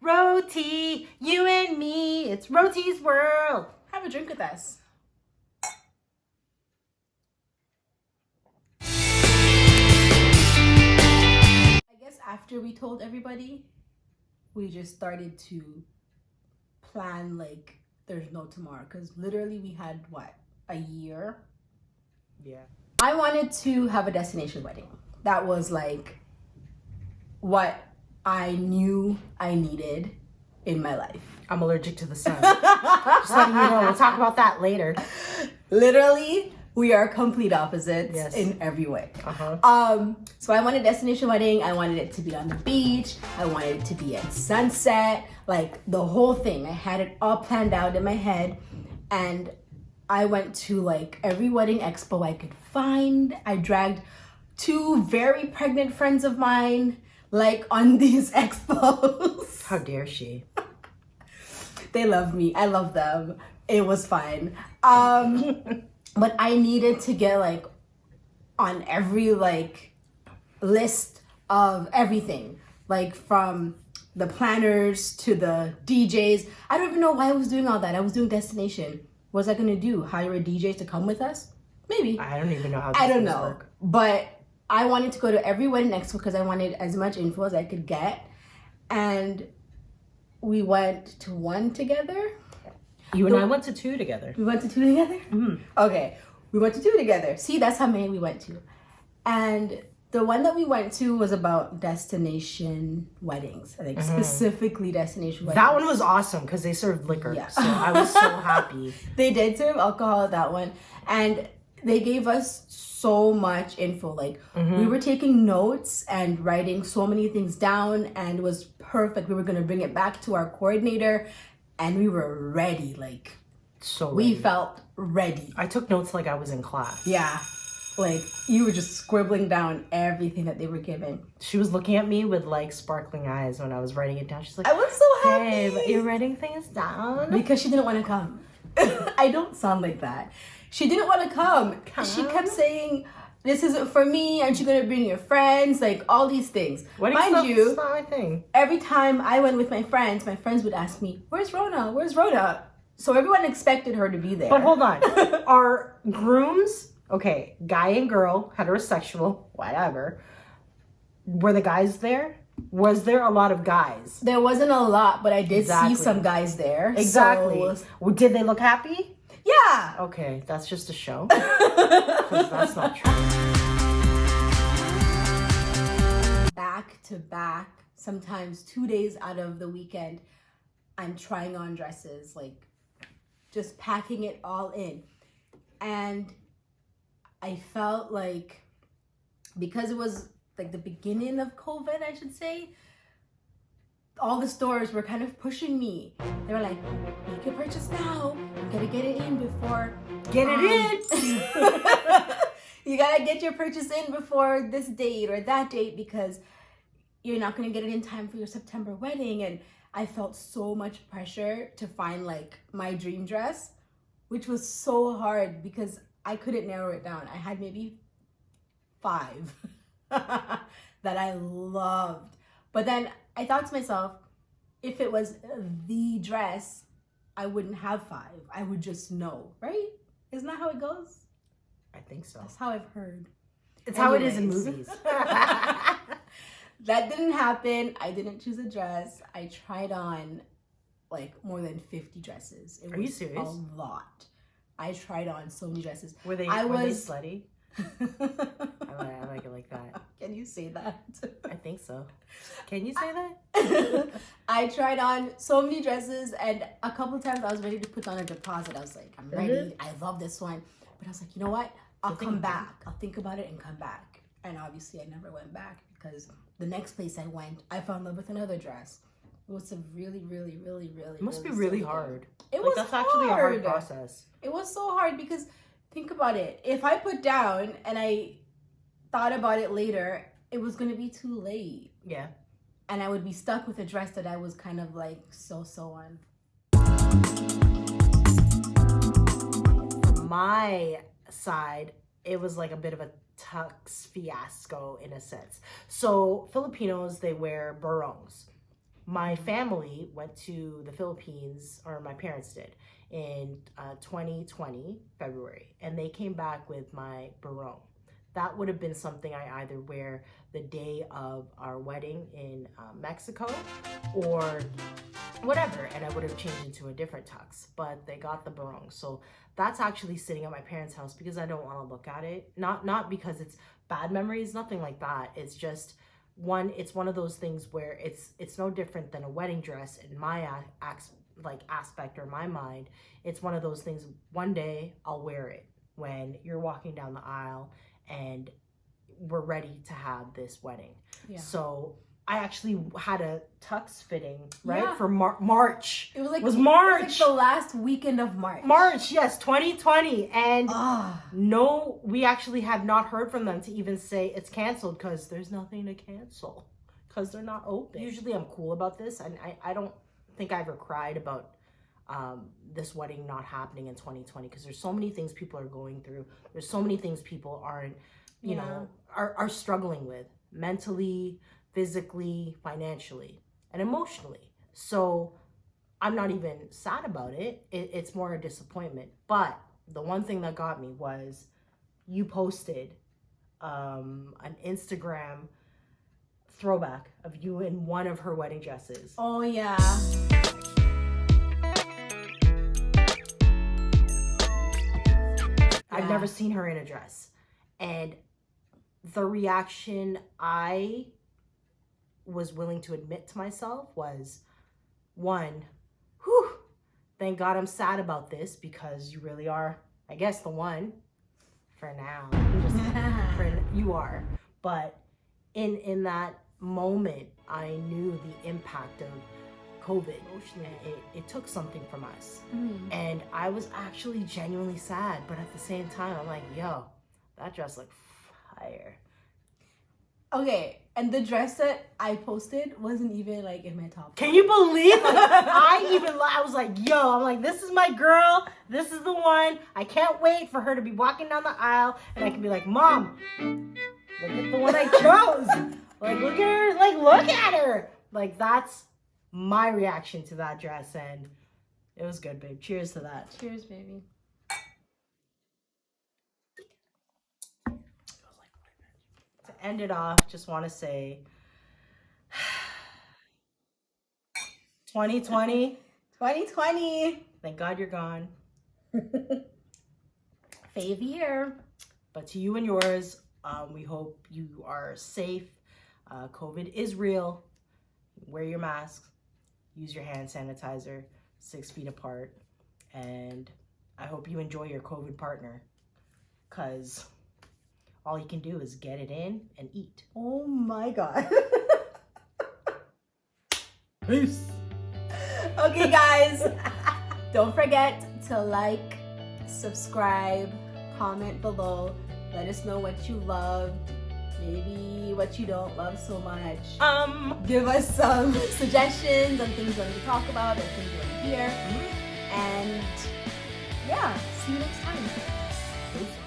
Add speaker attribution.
Speaker 1: Roti, you and me, it's Roti's world.
Speaker 2: Have a drink with us. I guess after we told everybody, we just started to plan like there's no tomorrow. Because literally we had, what, a year?
Speaker 1: Yeah.
Speaker 2: I wanted to have a destination wedding. That was like what I knew I needed in my life.
Speaker 1: I'm allergic to the sun. Just letting you know, we'll talk about that later.
Speaker 2: Literally, we are complete opposites
Speaker 1: Yes.
Speaker 2: in every way.
Speaker 1: Uh-huh.
Speaker 2: So I wanted a destination wedding. I wanted it to be on the beach. I wanted it to be at sunset. Like the whole thing. I had it all planned out in my head. And I went to like every wedding expo I could find. I dragged 2 very pregnant friends of mine like on these expos.
Speaker 1: How dare she?
Speaker 2: They love me. I love them. It was fine. But I needed to get like on every like list of everything, like from the planners to the DJs. I don't even know why I was doing all that. I was doing destination. What was I gonna do? Hire a DJ to come with us? Maybe.
Speaker 1: I don't even know how
Speaker 2: I don't
Speaker 1: this
Speaker 2: know.
Speaker 1: work.
Speaker 2: But I wanted to go to every wedding expo because I wanted as much info as I could get. And we went to one together.
Speaker 1: You and I went to 2 together.
Speaker 2: We went to 2 together?
Speaker 1: Mhm.
Speaker 2: Okay. We went to 2 together. See, that's how many we went to. And the one that we went to was about destination weddings. Like specifically destination weddings.
Speaker 1: That one was awesome because they served liquor.
Speaker 2: Yeah.
Speaker 1: So I was so happy.
Speaker 2: They did serve alcohol at that one. And they gave us so much info. Like we were taking notes and writing so many things down, and it was perfect. We were going to bring it back to our coordinator and we were ready. Like
Speaker 1: So
Speaker 2: we
Speaker 1: ready.
Speaker 2: felt ready.
Speaker 1: I took notes like I was in class.
Speaker 2: Yeah. Like you were just scribbling down everything that they were given.
Speaker 1: She was looking at me with like sparkling eyes when I was writing it down. She's like,
Speaker 2: I was so happy.
Speaker 1: hey, but you're writing things down?
Speaker 2: Because she didn't want to come. I don't sound like that. She didn't want to come. She kept saying, this isn't for me. Aren't you going to bring your friends? Like all these things.
Speaker 1: Wedding
Speaker 2: Mind
Speaker 1: stuff
Speaker 2: you,
Speaker 1: is not my thing.
Speaker 2: every time I went with my friends would ask me, where's Rona? Where's Rona? So everyone expected her to be there.
Speaker 1: But hold on. Our grooms, okay, guy and girl, heterosexual, whatever. Were the guys there? Was there a lot of guys?
Speaker 2: There wasn't a lot, but I did see some guys there.
Speaker 1: Exactly.
Speaker 2: So,
Speaker 1: Well, did they look happy?
Speaker 2: yeah.
Speaker 1: Okay, that's just a show. 'Cause that's not true.
Speaker 2: Back to back, sometimes 2 days out of the weekend, I'm trying on dresses, like just packing it all in. And I felt like, because it was like the beginning of COVID, I should say, all the stores were kind of pushing me. They were like, make your purchase now. You gotta get it in before.
Speaker 1: Get it in!
Speaker 2: You gotta get your purchase in before this date or that date because you're not gonna get it in time for your September wedding. And I felt so much pressure to find like my dream dress, which was so hard because I couldn't narrow it down. I had maybe 5 that I loved. But then I thought to myself, if it was the dress, I wouldn't have 5. I would just know, right? Isn't that how it goes?
Speaker 1: I think so.
Speaker 2: That's how I've heard.
Speaker 1: It's how it is in
Speaker 2: Anyways.
Speaker 1: movies.
Speaker 2: That didn't happen. I didn't choose a dress. I tried on like more than 50 dresses. It
Speaker 1: Are you
Speaker 2: was
Speaker 1: serious?
Speaker 2: a lot. I tried on so many dresses.
Speaker 1: Were they
Speaker 2: I was
Speaker 1: slutty? I like it like that.
Speaker 2: Can you say that?
Speaker 1: I think so. Can you say that?
Speaker 2: I tried on so many dresses, and a couple of times I was ready to put down a deposit. I was like, I'm ready. I love this one. But I was like, you know what? I'll come back. I'll think about it and come back. And obviously I never went back because the next place I went, I fell in love with another dress. It was a really, really, really, really,
Speaker 1: It must be
Speaker 2: silly
Speaker 1: really
Speaker 2: thing.
Speaker 1: hard.
Speaker 2: It
Speaker 1: Like,
Speaker 2: was
Speaker 1: that's
Speaker 2: hard.
Speaker 1: actually a hard process.
Speaker 2: It was so hard because think about it. If I put down and I thought about it later, it was going to be too late.
Speaker 1: Yeah.
Speaker 2: And I would be stuck with a dress that I was kind of like so on.
Speaker 1: From my side, it was like a bit of a tux fiasco in a sense. So Filipinos, they wear barongs. My family went to the Philippines, or my parents did, in 2020, February, and they came back with my barong. That would have been something I either wear the day of our wedding in Mexico or whatever, and I would have changed into a different tux, but they got the barong. So that's actually sitting at my parents' house because I don't want to look at it. Not because it's bad memories, nothing like that. It's just it's one of those things where it's no different than a wedding dress in my aspect or my mind. It's one of those things, one day I'll wear it when you're walking down the aisle and we're ready to have this wedding. Yeah. So I actually had a tux fitting, right? For March. It was March. It was like
Speaker 2: the last weekend of March.
Speaker 1: March, yes, 2020. And no, we actually have not heard from them to even say it's canceled because there's nothing to cancel because they're not open. Usually I'm cool about this, and I don't think I ever cried about this wedding not happening in 2020 because there's so many things people are going through. There's so many things people aren't, you know, are struggling with mentally, physically, financially, and emotionally. So I'm not even sad about it. It's more a disappointment. But the one thing that got me was you posted an Instagram throwback of you in one of her wedding dresses.
Speaker 2: Oh, yeah.
Speaker 1: I've never seen her in a dress. And the reaction I was willing to admit to myself was, one, whew, thank God I'm sad about this because you really are, I guess, the one for now. You are. But in that moment, I knew the impact of COVID. Emotionally, it took something from us. And I was actually genuinely sad, but at the same time, I'm like, yo, that dress looked fire.
Speaker 2: Okay, and the dress that I posted wasn't even like in my top.
Speaker 1: Can you believe it? I was like, yo, I'm like, this is my girl. This is the one. I can't wait for her to be walking down the aisle and I can be like, Mom, look at the one I chose. Like, look at her. Like, look at her. Like, that's my reaction to that dress, and it was good, babe. Cheers to that.
Speaker 2: Cheers, baby.
Speaker 1: To end it off, just want to say 2020. Thank God you're gone.
Speaker 2: Fave year.
Speaker 1: But to you and yours, we hope you are safe. COVID is real. Wear your mask. Use your hand sanitizer. 6 feet apart. And I hope you enjoy your COVID partner. Because all you can do is get it in and eat.
Speaker 2: Oh my God.
Speaker 1: Peace.
Speaker 2: Okay, guys. Don't forget to like, subscribe, comment below. Let us know what you loved, maybe what you don't love so much. Give us some suggestions on things you want to talk about or things you want to hear. And yeah, see you next time.
Speaker 1: Peace.